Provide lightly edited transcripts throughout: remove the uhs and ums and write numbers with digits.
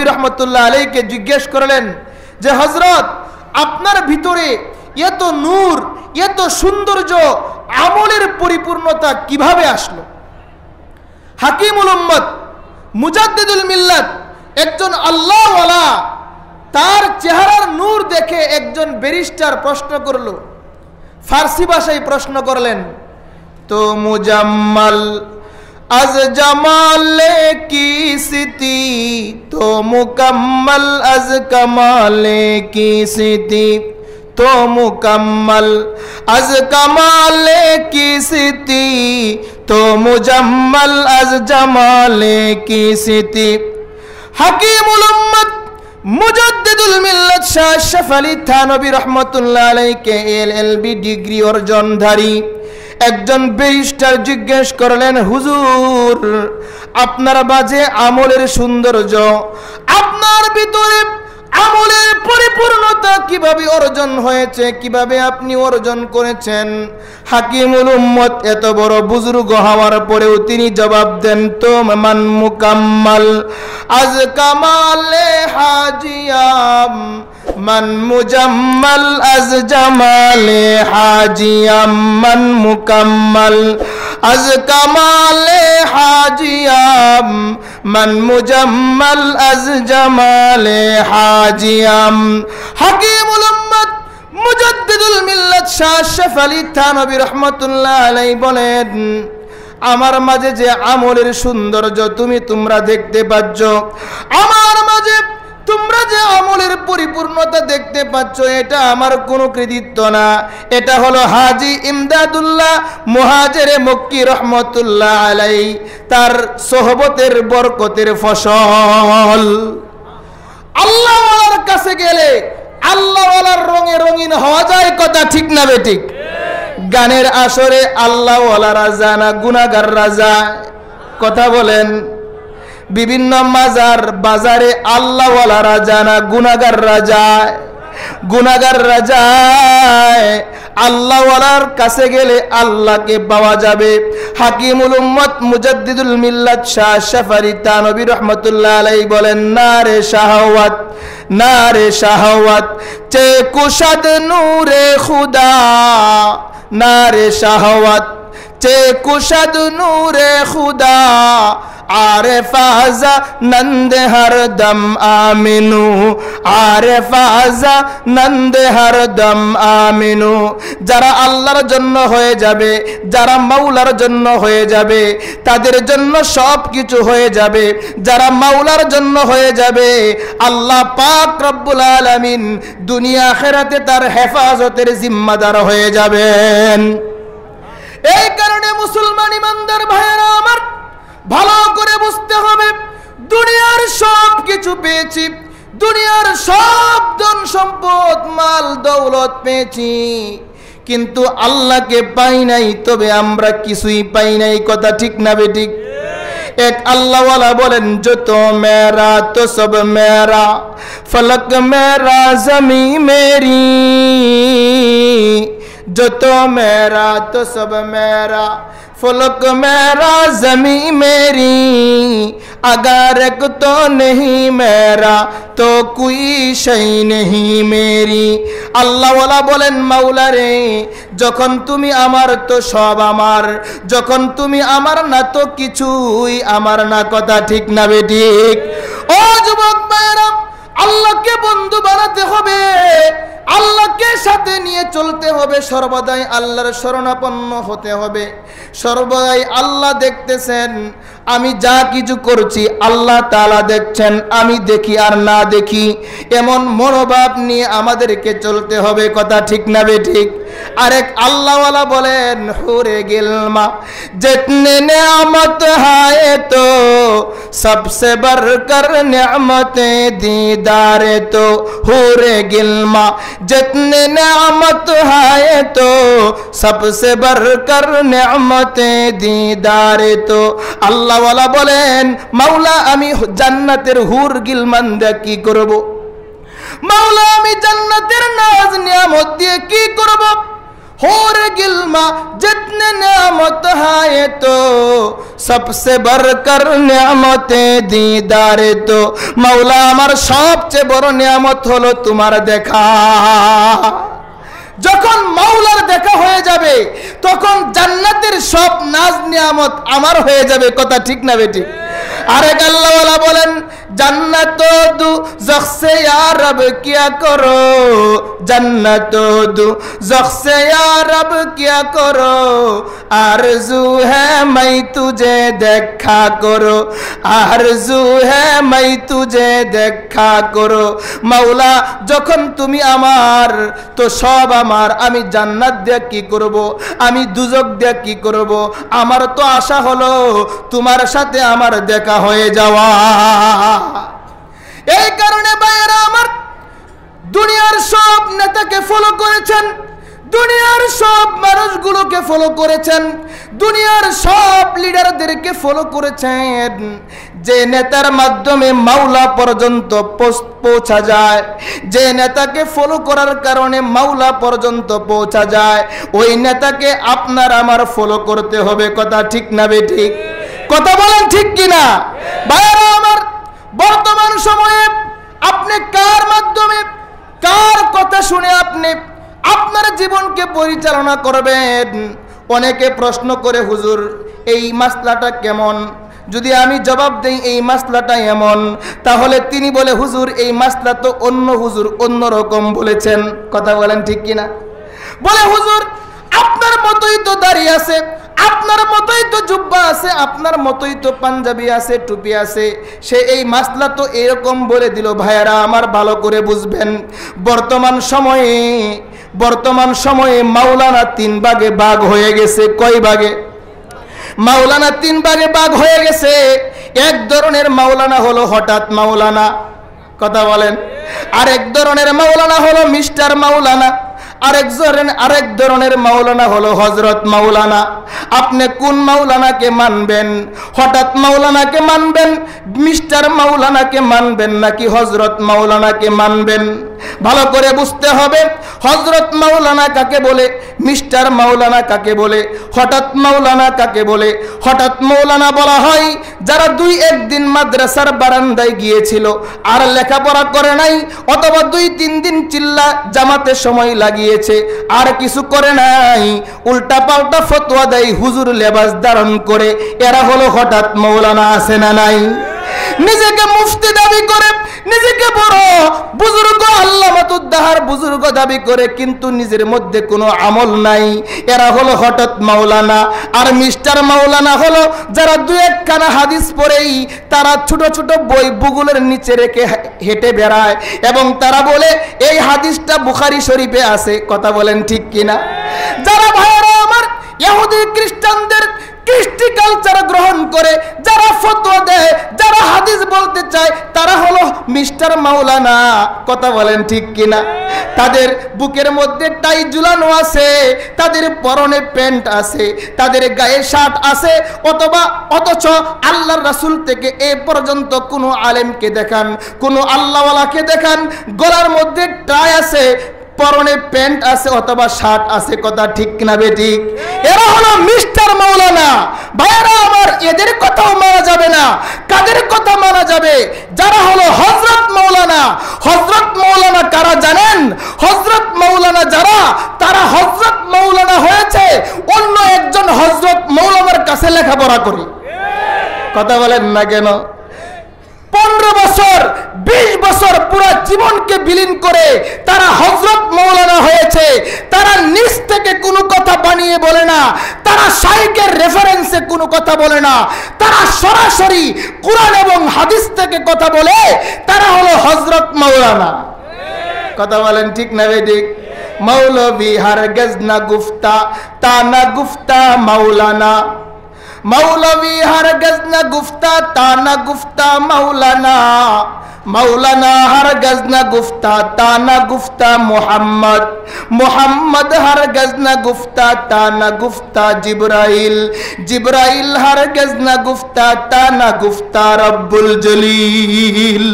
থানবী রহমতুল্লাহ আলাইহিকে জিজ্ঞেস করলেন যে হযরত, আপনার ভিতরে এত নূর, এত সৌন্দর্য, আমলের পরিপূর্ণতা কিভাবে আসলো? হাকিমুল উম্মত মুজাদ্দিদুল মিল্লাত একজন আল্লাহওয়ালা, তার চেহারার নূর দেখে একজন ব্যারিস্টার প্রশ্ন করলো, ফার্সি ভাষায় প্রশ্ন করলেন, তো মুজাম্মাল আজ জামালে কি সিতি, তো মুকাম্মাল আজ কামালে কি সিতি, তো মুকাম্মাল আজ কামালে কি সিতি, তো মুজাম্মাল আজ জামালে কি সিতি। হাকিমুল উম্মত মুজাদ্দিদুল মিল্লাত শাহ আশরাফ আলী থানবী রাহমাতুল্লাহ আলাইহি এলএলবি ডিগ্রি অর্জনধারী একজন ব্যারিস্টার জিজ্ঞেস করলেন, হুজুর, আপনার মাঝে আমলের সৌন্দর্য, আপনার ভিতরে আমলের পরিপূর্ণতা কিভাবে অর্জন হয়েছে, কিভাবে আপনি অর্জন করেছেন? হাকিমুল উম্মত এত বড় বুজুর্গ হওয়ার পরেও তিনি জবাব দেন, তো মান মুকাম্মাল আজ কামালে হাজিয়াম, মান মুজাম্মাল আজ জামালে হাজিয়াম, মান মুকাম্মাল আজ কামালে হাজিয়াম, মান মুজাম্মাল আজ জামালে হাজিয়াম। হাকিমুল উম্মত মুজাদ্দিদুল মিল্লাত শাহ আশরাফ আলী থানবী রাহমাতুল্লাহ আলাইহি বলেন, আমার মাঝে যে আমলের সৌন্দর্য তোমরা দেখতে পাচ্ছ, আমার মাঝে তোমরা যে আমলের পরিপূর্ণতা দেখতে পাচ্ছ, এটা আমার কোনো কৃতিত্ব না, এটা হলো হাজী ইমদাদুল্লাহ মুহাজিরে মক্কি রহমতুল্লাহ আলাইহি তার সোহবতের বরকতের ফসল। আল্লাহওয়ালার কাছে গেলে আল্লাহওয়ালার রঙে রঙিন হওয়া যায়, কথা ঠিক না বেঠিক? গানের আসরে আল্লাহওয়ালারা যায় না, গুনাহগাররা যায়, কথা বলেন। বিভিন্ন মাজার বাজারে আল্লাহওয়ালারা যায় না, গুনাহগাররা যায়, গুনাহগাররা যায়। আল্লাহওয়ালার কাছে গেলে আল্লাহকে পাওয়া যাবে। হাকিমুল উম্মত মুজাদ্দিদুল মিল্লাত শাহ আশরাফ আলী থানবী রাহমাতুল্লাহ আলাইহি বলেন, না রে শাহওয়াত, না রে শাহওয়াত চে কুশাদ নূরে খুদা, না রে শাহওয়াত চে কুশাদ নূরে খুদা, আরেফাজা নন্দে হরদম আমিনু, আরেফাজা নন্দে হরদম আমিনু। যারা আল্লাহর জন্য হয়ে যাবে, যারা মাওলার জন্য হয়ে যাবে, তাদের জন্য সব কিছু হয়ে যাবে। যারা মাওলার জন্য হয়ে যাবে, আল্লাহ পাক রব্বুল আলামিন দুনিয়া আখিরাতে তার হেফাজতের জিম্মাদার হয়ে যাবেন। এই কারণে মুসলমান ইমানদার ভাইয়েরা আমার, ভালো করে বুঝতে হবে, দুনিয়ার সব কিছু পেয়েছি, দুনিয়ার সব ধন সম্পদ মাল দৌলত পেয়েছি, কিন্তু আল্লাহকে পাই নাই, তবে আমরা কিছুই পাই নাই, কথা ঠিক না বেঠিক? এক আল্লাহওয়ালা বলেন, যত মেরা তো সব মেরা, ফলক মেরা জমি মেরি, যত মেরা তো সব মেরা, फलक मेरा जमी मेरी, अगर एक तो नहीं मेरा तो कोई शै नहीं मेरी। আল্লাহ ওয়ালা বলেন, মাওলা রে, যখন তুমি আমার তো সব আমার, যখন তুমি আমার না তো কিছুই আমার না, কথা ঠিক না বেঠিক? ও যুবক ভাইরা, আল্লাহকে বন্ধু বানাতে হবে, আল্লাহকে সাথে নিয়ে চলতে হবে, সর্বদাই আল্লাহর শরণাপন্ন হতে হবে। সর্বদাই আল্লাহ দেখতেছেন, আমি যা কিছু করছি আল্লাহ তাআলা দেখছেন, আমি দেখি আর না দেখি, এমন মনোভাব নিয়ে আমাদেরকে চলতে হবে, কথা ঠিক না বেঠিক? আরেক আল্লাহওয়ালা বলেন, হুরে গিলমা जितने नेमत है तो सबसे बढ़कर नेमते दीदार तो, हुरे गिलमा जितने नेमत है तो सबसे बढ़कर नेमते दीदार तो। আল্লাহ ওয়ালা বলেন, মাওলা আমি জান্নাতের হুর গিলমান দিয়ে কি করব? মাওলা আমি জান্নাতের নাজ নিয়ামত দিয়ে কি করব? होर गिल्मा जितने नेमत है तो सबसे बढ़कर नेमते दीदारे तो मौला আমার সবচেয়ে বড় নিয়ামত হলো তোমার দেখা। যখন মাওলার দেখা হয়ে যাবে তখন জান্নাতের সব নাজ নিয়ামত আমার হয়ে যাবে। কথা ঠিক না বেটি? আরেক আল্লাহ ওয়ালা বলেন জান্নাত দু জখসে ইয়া রব কিয়া করো, জান্নাত দু জখসে ইয়া রব কিয়া করো, আরজু হ্যায় मैं तुझे দেখা করো, আরজু হ্যায় मैं तुझे দেখা করো। মাওলা যখন তুমি আমার তো সব আমার, আমি জান্নাত দিয়ে কি করব, আমি দুজক দিয়ে কি করব? আমার তো আশা হলো তোমার সাথে আমার দেখা হয়ে যাওয়া। এই কারণে ভাইয়েরা আমার, দুনিয়ার সব নেতাকে ফলো করেছেন, দুনিয়ার সব মানুষগুলোকে ফলো করেছেন, দুনিয়ার সব লিডারদেরকে ফলো করেছেন। যে নেতার মাধ্যমে মাওলা পর্যন্ত পৌঁছা যায়, যে নেতাকে ফলো করার কারণে মাওলা পর্যন্ত পৌঁছা যায়, ওই নেতাকে আপনার আমার ফলো করতে হবে। কথা ঠিক না বেঠিক? কথা বলেন ঠিক কিনা? ভাইয়েরা আমার, বর্তমান সময়ে আপনি কার মাধ্যমে, কার কথা শুনে আপনি আপনার জীবনকে পরিচালনা করবেন? অনেকে প্রশ্ন করে হুজুর এই মাসলাটা কেমন? যদি আমি জবাব দেই এই মাসলাটা এমন, তাহলে তিনি বলে হুজুর এই মাসলা তো অন্য হুজুর অন্য রকম বলেছেন। কথা বলেন ঠিক কিনা? বলে হুজুর আপনার মতোই তো দাড়ি আছে, আপনার মতোই তো জুব্বা আছে, আপনার মতোই তো পাঞ্জাবি আছে, টুপি আছে, সে এই মাসলা তো এরকম বলে দিল। ভাইয়ারা আমার ভালো করে বুঝবেন, বর্তমান সময়ে মাওলানা তিন ভাগে ভাগ হয়ে গেছে। কয় ভাগে? মাওলানা তিন ভাগে ভাগ হয়ে গেছে। এক ধরনের মাওলানা হলো হঠাৎ মাওলানা। কথা বলেন। আরেক ধরনের মাওলানা হলো মিস্টার মাওলানা। আরেক ধরনের মাওলানা হলো হযরত মাওলানা। আপনি কোন মাওলানাকে মানবেন? হঠাৎ মাওলানাকে মানবেন, মিস্টার মাওলানাকে মানবেন, নাকি হযরত মাওলানাকে মানবেন? ভালো করে বুঝতে হবে হযরত মাওলানা কাকে বলে, মিস্টার মাওলানা কাকে বলে, হঠাৎ মাওলানা কাকে বলে। হঠাৎ মাওলানা বলা হয় যারা 2-1 দিন মাদ্রাসার বারান্দায় গিয়েছিল আর লেখাপড়া করে নাই, অথবা 2-3 দিন চিল্লা জামাতে সময় লাগিয়েছে আর কিছু করে নাই, উল্টা পাল্টা ফতোয়া দেয় হুজুর লেবাস ধারণ করে, এরা হলো হঠাৎ মাওলানা। আছে না নাই? নিজেকে মুফতি দাবি করে, নিজেকে বড় বুজুর্গ আল্লামাতুদ্দাহার বুজুর্গ দাবি করে, কিন্তু নিজের মধ্যে কোনো আমল নাই, এরা হলো হঠাৎ মাওলানা। আর মিস্টার মাওলানা হলো যারা 2-1 খানা হাদিস পড়েই তারা ছোট ছোট বই বুগুলের নিচে রেখে হেঁটে বেড়ায় এবং তারা বলে এই হাদিসটা বুখারী শরীফে আছে। কথা বলেন ঠিক কিনা? যারা ভাইয়েরা আমার ইহুদি খ্রিস্টানদের কৃষ্টি কালচার গ্রহণ করে, যারা ফতোয়া দেয়, যারা হাদিস বলতে চায়, তারা হলো মিস্টার মাওলানা। কথা বলেন ঠিক কিনা? তাদের বুকের মধ্যে টাই ঝুলানো আছে, তাদের পরনে প্যান্ট আছে, তাদের গায়ে শার্ট আছে, অথচ আল্লাহর রাসূল থেকে এ পর্যন্ত কোনো আলেমকে দেখান, কোনো আল্লাহওয়ালাকে দেখান গলার মধ্যে টাই আছে, পরনে প্যান্ট আছে অথবা শার্ট আছে। কথা ঠিক না বেঠিক? এরা হলো মিস্টার মাওলানা। ভাইয়েরা আমার, এদের কথাও মানা যাবে না। কাদের কথা মানা যাবে? যারা হলো হযরত মাওলানা। হযরত মাওলানা কারা জানেন? হযরত মাওলানা যারা, তারা হযরত মাওলানা হয়েছে অন্য একজন হযরত মাওলানার কাছে লেখাপড়া করে। কথা বলেন না কেন? 15 বছর 20 বছর পুরো জীবনকে বিলীন করে তারা হযরত মাওলানা হয়েছে। তারা নিজ থেকে কোনো কথা বানিয়ে বলে না, তারা শাইখের রেফারেন্সে কোনো কথা বলে না, তারা সরাসরি কুরআন এবং হাদিস থেকে কথা বলে। তারা হলো হযরত মাওলানা। কথা বলেন ঠিক না বেঠিক? মৌলভী হরগজ না গুফতা তা না গুফতা মাওলানা, मौलवी हरगज न गुफ्ता ताना गुफ्ता मौलाना, मौलाना हरगज न गुफ्ता ताना गुफ्ता मोहम्मद, मोहम्मद हरगज न गुफ्ता ताना गुफ्ता जिब्राइल, जिब्राइल हरगज न गुफ्ता ताना गुफ्ता रब्बुल जलील।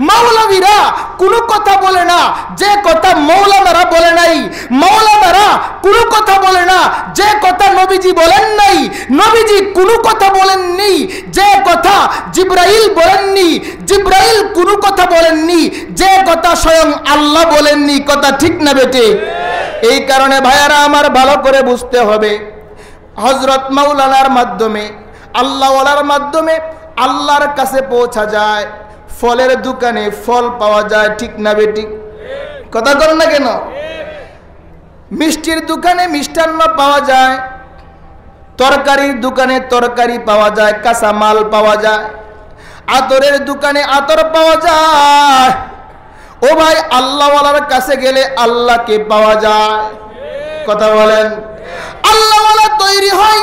মৌলবীরা কোনো কথা বলে না যে কথা মৌলানারা বলে নাই, মৌলানারা কোনো কথা বলে না যে কথা নবীজি বলেন নাই, নবীজি কোনো কথা বলেননি যে কথা জিবরাইল বলেননি, জিবরাইল কোনো কথা বলেননি যে কথা স্বয়ং আল্লাহ বলেননি। কথা ঠিক না বেটে? এই কারণে ভাইয়ারা আমার ভালো করে বুঝতে হবে, হযরত মাওলানার মাধ্যমে, আল্লাহওয়ালার মাধ্যমে আল্লাহর কাছে পৌঁছা যায়। ফলের দোকানে ফল পাওয়া যায়, ঠিক না বেটি? কথা বলেন না কেন? মিষ্টির দোকানে মিষ্টান্ন পাওয়া যায়, তরকারির দোকানে তরকারি পাওয়া যায়, কাঁচা মাল পাওয়া যায়, আতরের দোকানে আতর পাওয়া যায়। ও ভাই, আল্লাহওয়ালার কাছে গেলে আল্লাহকে পাওয়া যায়। কথা বলেন? আল্লাহওয়ালা তৈরি হয়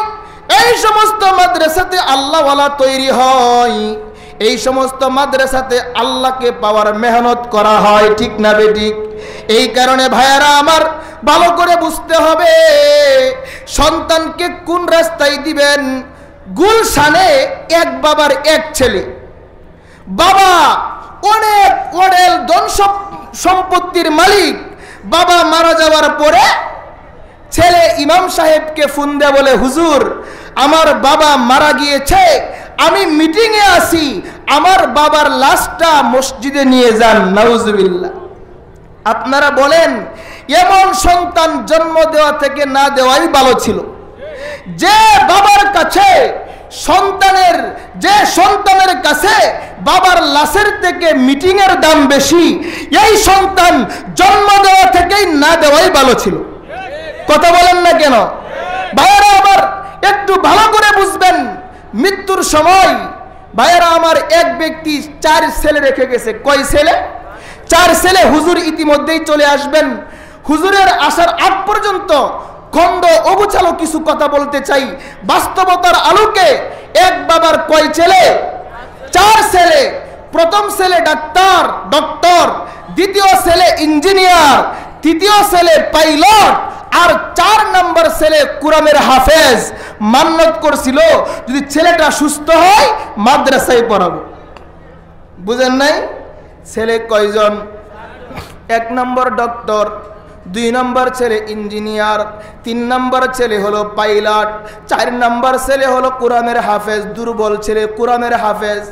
এই সমস্ত মাদ্রাসাতে, আল্লাহওয়ালা তৈরি হয় এই সমস্ত মাদ্রাসাতে, আল্লাহকে পাওয়ার মেহনত করা হয়, ঠিক না বেঠিক? এই কারণে ভাইয়ারা আমার ভালো করে বুঝতে হবে, সন্তানকে কোন রাস্তায় দিবেন। গুলশানে এক বাবার এক ছেলে, বাবা অনেক অডেল ধন সম্পত্তির মালিক। বাবা মারা যাওয়ার পরে ছেলে ইমাম সাহেবকে ফোন দেয়, বলে হুজুর আমার বাবা মারা গিয়েছে, আমি মিটিংয়ে আছি, আমার বাবার লাশটা মসজিদে নিয়ে যান। নাউজুবিল্লাহ। আপনারা বলেন এমন সন্তান জন্ম দেওয়া থেকে না দেওয়াই ভালো ছিল। যে বাবার কাছে সন্তানের কাছে বাবার লাশের থেকে মিটিংয়ের দাম বেশি, এই সন্তান জন্ম দেওয়া থেকেই না দেওয়াই ভালো ছিল। কথা বলেন না কেন? ভাইয়েরা আমার একটু ভালো করে বুঝবেন, মৃত্যুর সময় ভাইয়েরা আমার এক ব্যক্তি 4 ছেলে রেখে গেছে। কয় ছেলে? 4 ছেলে। হুজুর ইতিমধ্যেই চলে আসবেন। হুজুরের আসার আগ পর্যন্ত খন্ড অবুচালো কিছু কথা বলতে চাই। বাস্তবতার আলোকে এক বাবার কয় ছেলে? 4 ছেলে। প্রথম ছেলে ডক্টর, দ্বিতীয় ছেলে ইঞ্জিনিয়ার, তৃতীয় ছেলে পাইলট, আর 4 নম্বর ছেলে কোরআনের হাফেজ। মান্নত করছিল যদি ছেলেটা সুস্থ হয় মাদ্রাসায় পড়াবো। বুঝেন নাই? ছেলে কয়জন? 1 নম্বর ডক্টর, 2 নম্বর ছেলে ইঞ্জিনিয়ার, 3 নম্বর ছেলে হলো পাইলট, 4 নম্বর ছেলে হলো কোরআনের হাফেজ। দুর্বল ছেলে কোরআনের হাফেজ,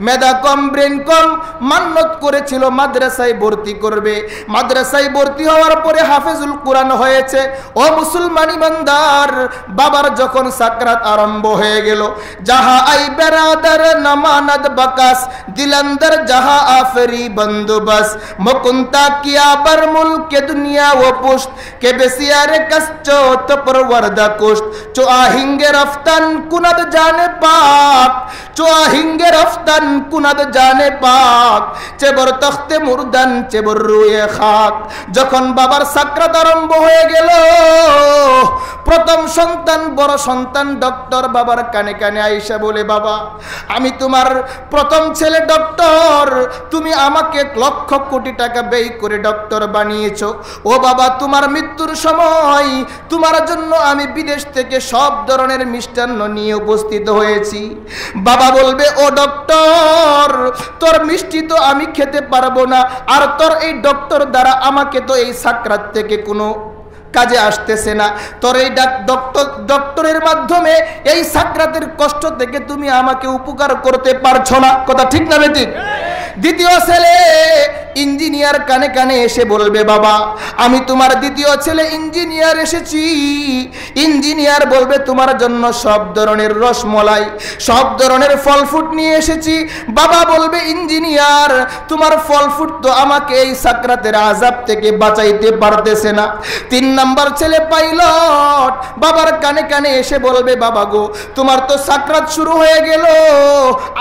মেধা কম, ব্রেন কম। মান্নত করেছিল মাদ্রাসায় ভর্তি করবে। মাদ্রাসায় ভর্তি হওয়ার পরে হাফেজুল কোরআন হয়েছে। ও মুসলমান ইমানদার, বাবার যখন সাকরাত আরম্ভ হয়ে গেল, যাহা আই বেরাদার নামানাদ বাকাস দিলান্দর যাহা আফরি বন্দোবাস মুকুন্তা কিয়া বার মুলকে দুনিয়া ও পুষ্ট কে বেসিয়ারে কষ্ট তো পরওয়ারদা কুষ্ট চো আহিঙ্গে রফতান কুনাদ জানে পাক, চো আহিঙ্গে রফতান কুনাদ জানে পাক, চেবর তখতে মুরদান চেবর রুয়ে খাক। যখন বাবার সাকরাত আরম্ভ হয়ে গেল, প্রথম সন্তান বড় সন্তান ডক্টর বাবার কানে কানে আইসা বলে, বাবা আমি তোমার প্রথম ছেলে ডক্টর, তুমি আমাকে লক্ষ কোটি টাকা ব্যয় করে ডক্টর বানিয়েছো। ও বাবা, তোমার মৃত্যুর সময় তোমার জন্য আমি বিদেশ থেকে সব ধরনের মিষ্টান্ন নিয়ে উপস্থিত হয়েছি। বাবা বলবে, ও ডক্টর তোর মিষ্টি তো আমি খেতে পারবো না, আর তোর এই ডক্টর দ্বারা আমাকে তো এই সাকরাত থেকে কোনো কাজে আসতেছে না, তোর এই ডক্টরের মাধ্যমে এই সাকরাতের কষ্ট থেকে তুমি আমাকে উপকার করতে পারছো না। কথা ঠিক না বেটি? দ্বিতীয় ছেলে ইঞ্জিনিয়ার কানে কানে এসে বলবে, বাবা আমি তোমার দ্বিতীয় ছেলে ইঞ্জিনিয়ার এসেছি। ইঞ্জিনিয়ার বলবে, তোমার জন্য সব ধরনের রসমলাই, সব ধরনের ফল ফ্রুট নিয়ে এসেছি। বাবা বলবে, ইঞ্জিনিয়ার তোমার ফল ফ্রুট তো আমাকে এই সাকরাতের আযাব থেকে বাঁচাইতে পারতেছে না। 3 নম্বর ছেলে পাইলট বাবার কানে কানে এসে বলবে, বাবা গো তোমার তো সাকরাত শুরু হয়ে গেল,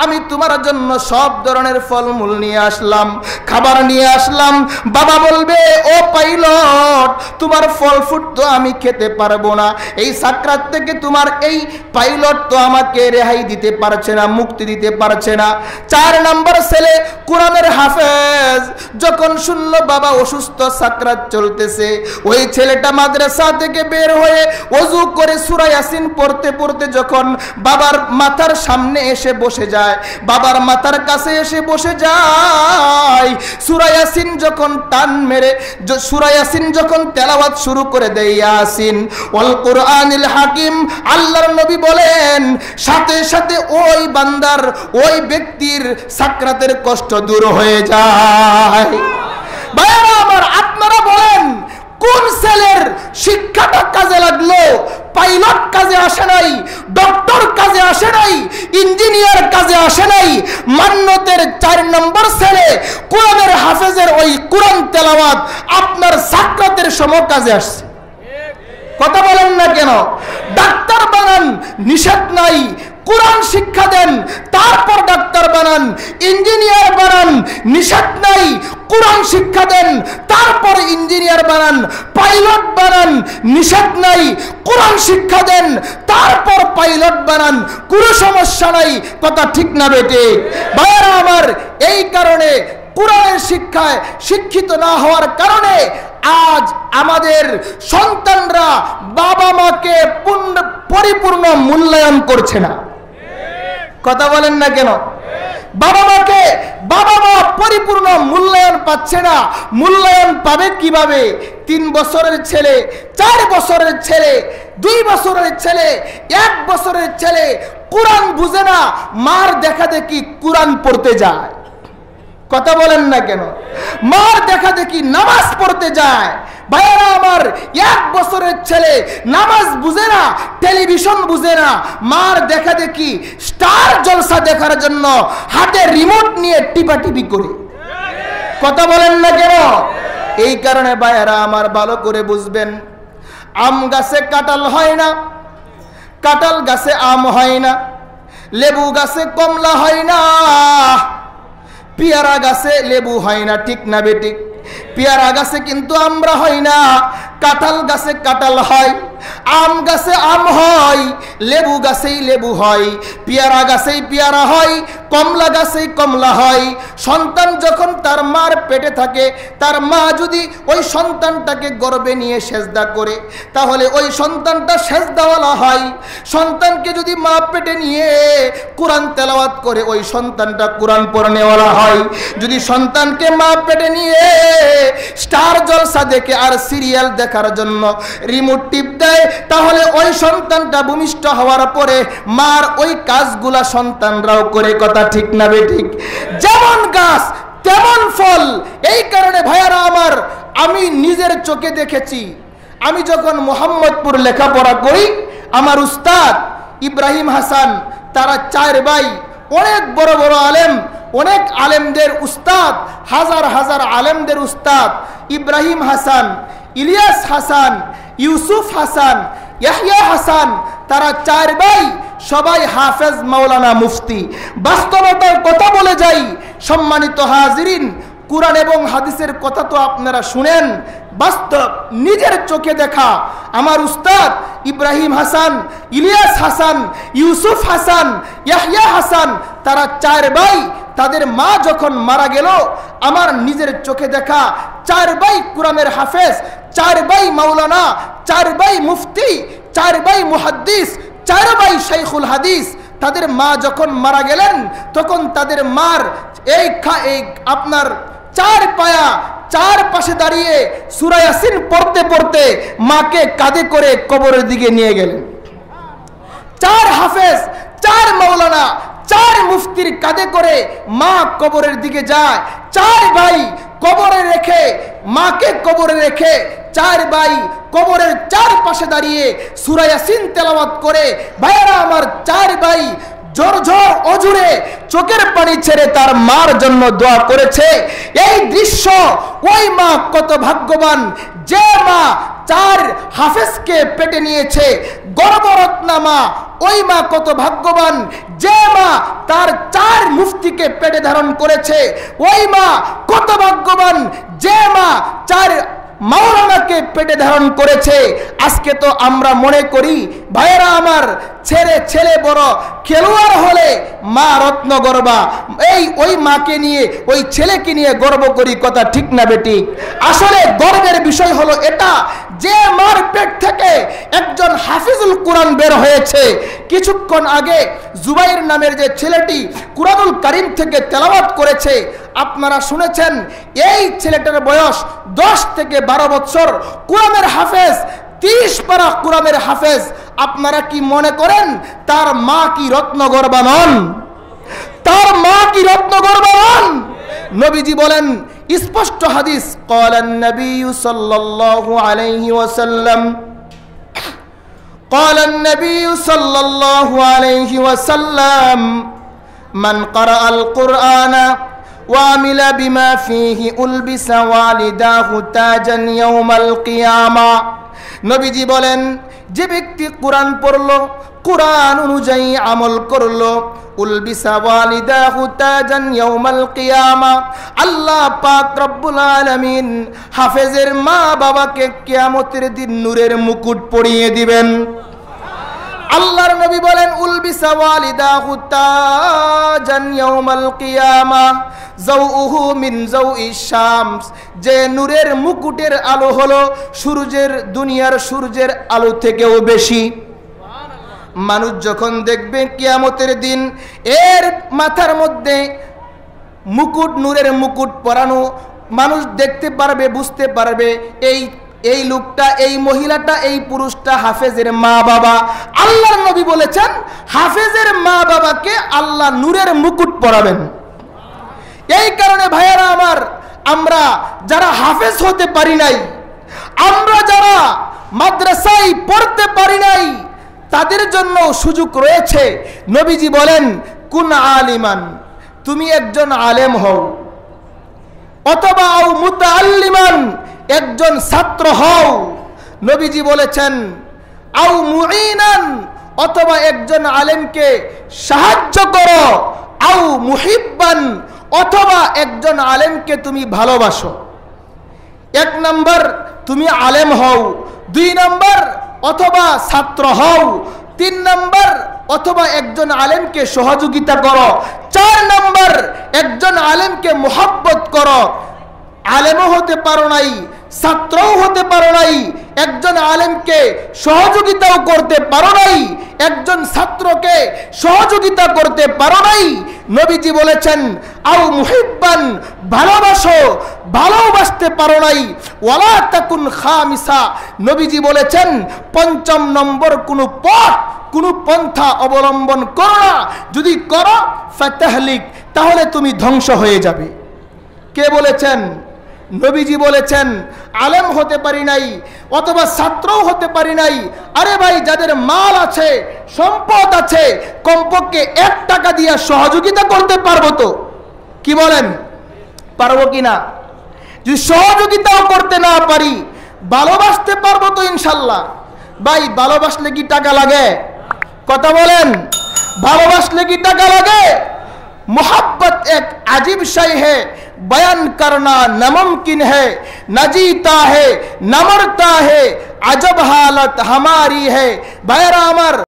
আমি তোমার জন্য সব ধরনের ফলমূল নিয়ে আসলাম, খাবার নিয়ে আসলাম। বাবা বলবে, ও পাইলট, তোমার ফল ফ্রুট তো আমি খেতে পারবো না, এই সাকরাত থেকে তোমার এই পাইলট তো আমাকে রেহাই দিতে পারছে না, মুক্তি দিতে পারছে না। 4 নম্বর ছেলে কোরআনের হাফেজ যখন শুনলো বাবা অসুস্থ, সাকরাত চলতেছে, ওই ছেলেটা মাদ্রাসা থেকে বের হয়ে ওযু করে সূরা ইয়াসিন পড়তে পড়তে যখন বাবার মাথার সামনে এসে বসে যায়, বাবার মাথার কাছে এসে বসে যায়, সূরা ইয়াসিন যখন টান মেরে সূরা ইয়াসিন যখন তেলাওয়াত শুরু করে দেয়, ইয়াসিন ওয়াল কুরআনিল হাকিম, আল্লাহর নবী বলেন সাথে সাথে ওই বান্দার, ওই ব্যক্তির সাকরাতের কষ্ট দূর হয়ে যায়। ভাইরা আমার, আপনারা বলেন কোন ছেলের শিক্ষাটা কাজে লাগলো? পাইলট কাজে আসে নাই, ডক্টর কাজে আসে নাই, ইঞ্জিনিয়ার কাজে আসে নাই, মান্নতের 4 নম্বর ছেলে কোরআনের হাফেজের ওই কোরআন তেলাওয়াত আপনার সাকরাতের সময় কাজে আসছে। কথা বলেন না কেন? ডাক্তার বানান, নিষেধ নাই, কোরআন শিক্ষা দেন, তারপর ডাক্তার বানান, ইঞ্জিনিয়ার বানান, নিষেধ নাই, কোরআন শিক্ষা দেন, তারপর ইঞ্জিনিয়ার বানান, পাইলট বানান, নিষেধ নাই, কোরআন শিক্ষা দেন, তারপর পাইলট বানান, কোনো সমস্যা নাই। কথা ঠিক না বেটে? ভাইরা আমার, এই কারণে কোরআনের শিক্ষায় শিক্ষিত না হওয়ার কারণে আজ আমাদের সন্তানরা বাবা মাকে পরিপূর্ণ মূল্যায়ন করছে না। কথা বলেন না কেন? বাবা মা পরিপূর্ণ মূল্যায়ন পাচ্ছে না। মূল্যায়ন পাবে কিভাবে? 3 বছরের ছেলে, 4 বছরের ছেলে, 2 বছরের ছেলে, 1 বছরের ছেলে কোরআন বুঝে না, মার দেখা দেখি কোরআন পড়তে যায়। কথা বলেন না কেন? মার দেখা দেখি নামাজ পড়তে যায়। ভাইরা আমার, 1 বছরের ছেলে নামাজ বুঝে না, টেলিভিশন বুঝে না, মার দেখা দেখি স্টার জলসা দেখার জন্য হাতে রিমোট নিয়ে টিপাটিপি করে। কথা বলেন না কেন? এই কারণে ভাইরা আমার ভালো করে বুঝবেন, আম গাছে কাঁঠাল হয় না, কাঁঠাল গাছে আম হয় না, লেবু গাছে কমলা হয় না, পেয়ারা গাছে লেবু হয় না। ঠিক না বেঠিক? পেয়ারা গাছে কিন্তু আমরা হয় না, কাঁঠাল গাছে কাঁঠাল হয়, আম গাছে আম হয়, লেবু গাছেই লেবু হয়, পেয়ারা গাছেই পেয়ারা হয়, কমলা গাছেই কমলা হয়। সন্তান যখন তার মার পেটে থাকে, তার মা যদি ওই সন্তানটাকে গর্ভে নিয়ে সেজদা করে, তাহলে ওই সন্তানটা সেজদাওয়ালা হয়। সন্তানকে যদি মা পেটে নিয়ে কোরআন তেলাওয়াত করে, ওই সন্তানটা কোরআন পড়নেওয়ালা হয়। যদি সন্তানকে মা পেটে নিয়ে স্টার জলসা দেখে আর সিরিয়াল দেখার জন্য রিমোট টিপ দেয়, তাহলে ওই সন্তানটা ভূমিষ্ঠ হওয়ার পরে মার ওই কাজগুলা সন্তানরাও করে। কথা ঠিক না বেঠিক? যেমন গাছ তেমন ফল। এই কারণে ভাইয়ারা আমার, আমি নিজের চোখে দেখেছি। আমি যখন মোহাম্মদপুর লেখাপড়া করি, আমার উস্তাদ ইব্রাহিম হাসান, তারা 4 ভাই, অনেক বড় বড় আলেম, অনেক আলেমদের উস্তাদ, হাজার হাজার আলেমদের উস্তাদ ইব্রাহিম হাসান, ইলিয়াস হাসান, ইউসুফ হাসান, ইয়াহইয়া হাসান, তারা 4 ভাই সবাই হাফেজ, মাওলানা, মুফতি। বাস্তবতার কথা বলে যাই, সম্মানিত হাজিরিন, কুরআন এবং হাদিসের কথা তো আপনারা শুনেন, বাস্তব নিজের চোখে দেখা। আমার উস্তাদ ইব্রাহিম হাসান, ইলিয়াস হাসান, ইউসুফ হাসান, ইয়াহইয়া হাসান, তারা 4 ভাই, তাদের মা যখন মারা গেল, আমার নিজের চোখে দেখা 4 ভাই কুরআনের হাফেজ, 4 ভাই মাওলানা, 4 ভাই মুফতি, 4 ভাই মুহাদ্দিস, 4 ভাই শাইখুল হাদিস। তাদের মা যখন মারা গেলেন, তখন তাদের মার এই আপনার 4 পায়া 4 পাশে দাঁড়িয়ে সূরা ইয়াসিন পড়তে পড়তে মাকে কাঁধে করে কবরের দিকে নিয়ে গেলেন। 4 হাফেজ, 4 মাওলানা, 4 মুফতির কাঁধে করে মা কবরের দিকে যায়। 4 ভাই কবরে রেখে, মাকে কবরে রেখে 4 ভাই কবরের 4 পাশে দাঁড়িয়ে সূরা ইয়াসিন তেলাওয়াত করে। ভাইরা আমার, 4 ভাই জোর জোর অজুরে চোখের পানি ছেড়ে তার মার জন্য দোয়া করেছে। এই দৃশ্য, ওই মা কত ভাগ্যবান যে মা চার হাফেজকে পেটে নিয়েছে, গর্ভরত্না মা, ওই মা কত ভাগ্যবান যে মা তার চার মুফতিকে পেটে ধারণ করেছে। ওই মা কত ভাগ্যবান যে মা চার মাওলানাকে পেটে ধারণ করেছে। আজকে তো আমরা মনে করি ভাইয়েরা আমার, ছেলে বড় খেলোয়াড় হলে মা রত্ন গর্বা, ওই মাকে নিয়ে ওই ছেলেকে নিয়ে গর্ব করি, কথা ঠিক না বেটি? আসলে গর্বের বিষয় হলো এটা যে মার পেট থেকে একজন হাফিজুল কোরআন বের হয়েছে। কিছুক্ষণ আগে জুবাইর নামের যে ছেলেটি কুরআনুল কারীম থেকে তেলাওয়াত করেছে, আপনারা শুনেছেন এই ছেলেটার বয়স 10 থেকে 12 বছর, কোরআনের হাফেজ, 30 পারা কোরআনের হাফেজ। আপনারা কি মনে করেন তার মা কি রত্নগর্ভা নন? তার মা কি রত্নগর্ভা নন? নবীজি বলেন, স্পষ্ট হাদিস, ক্বালান নবী সাল্লাল্লাহু আলাইহি ওয়াসাল্লাম, ক্বালান নবী সাল্লাল্লাহু আলাইহি ওয়াসাল্লাম, মান ক্বারাআল কুরআনা ওয়া আমিলা বিমা ফীহি উলবিসা ওয়ালিদাহু তাজান ইয়াউমাল কিয়ামা। নবীজি বলেন, যে ব্যক্তি কোরআন পড়লো, কোরআন অনুযায়ী আমল করলো, উলবিসা ওয়ালিদাহু তাজান ইয়াউমাল কিয়ামা, আল্লাহ পাক রব্বুল আলামিন হাফেজের মা বাবাকে কিয়ামতের দিন নূরের মুকুট পরিয়ে দিবেন। আল্লাহর নবী বলেন, উলবিসা ওয়ালিদাহু তাজান ইয়াউমাল কিয়ামা যাউহু মিন যাউইশ শামস, যে নূরের মুকুটের আলো হলো সূর্যের, দুনিয়ার সূর্যের আলো থেকেও বেশি। মানুষ যখন দেখবে কিয়ামতের দিন এর মাথার মধ্যে মুকুট, নূরের মুকুট পরানো, মানুষ দেখতে পারবে, বুঝতে পারবে এই লোকটা, এই মহিলাটা, এই পুরুষটা হাফেজের মা বাবা। আল্লাহর নবী বলেছেন হাফেজের মা বাবাকে আল্লাহ নূরের মুকুট পরাবেন। এই কারণে ভাইয়েরা আমার, আমরা যারা হাফেজ হতে পারি নাই, আমরা যারা মাদ্রাসায় পড়তে পারি নাই, তাদের জন্য সুযোগ রয়েছে। নবীজি বলেন, কুন আলিমান, তুমি একজন আলেম হও, অথবা আও মুতাআল্লিমান, একজন ছাত্র হও। নবীজি বলেছেন, আও মুঈনান, অথবা একজন আলেমকে সাহায্য করো, আও মুহিব্বান, অথবা একজন আলেমকে তুমি ভালোবাসো। 1 নম্বর তুমি আলেম হও, 2 নম্বর অথবা ছাত্র হও, 3 নম্বর অথবা একজন আলেমকে সহযোগিতা করো, 4 নম্বর একজন আলেমকে মোহাব্বত করো। আলেমও হতে পারো নাই, ছাত্রও হতে পারো নাই, একজন আলেমকে সহযোগিতাও করতে পারো নাই, একজন ছাত্রকে সহযোগিতা করতে পারো নাই। নবীজি বলেছেন, আও মুহিব্বান, ভালোবাসো, ভালোবাসতে পারো নাই, ওয়ালা তাকুন খামিসা, নবীজি বলেছেন 5ম নম্বর কোনো পথ, কোনো পন্থা অবলম্বন করো না। যদি করো ফাতাহলিক, তাহলে তুমি ধ্বংস হয়ে যাবে। কে বলেছেন? নবীজি বলেছেন, আলেম হতে পারি নাই অথবা ছাত্রও হতে পারি নাই। আরে ভাই, যাদের মাল আছে, সম্পদ আছে, কমপক্ষে 1 টাকা দিয়ে সহযোগিতা করতে পারবো তো? কি বলেন, পারবো কিনা? যদি সহযোগিতাও করতে না পারি, ভালোবাসতে পারবো তো ইনশাল্লাহ। ভাই, ভালোবাসলে কি টাকা লাগে? কথা বলেন, ভালোবাসলে কি টাকা লাগে? मोहब्बत एक अजीब शय है, बयान करना नामुमकिन है, न जीता है न मरता है, अजब हालत हमारी है। भाईरा अमर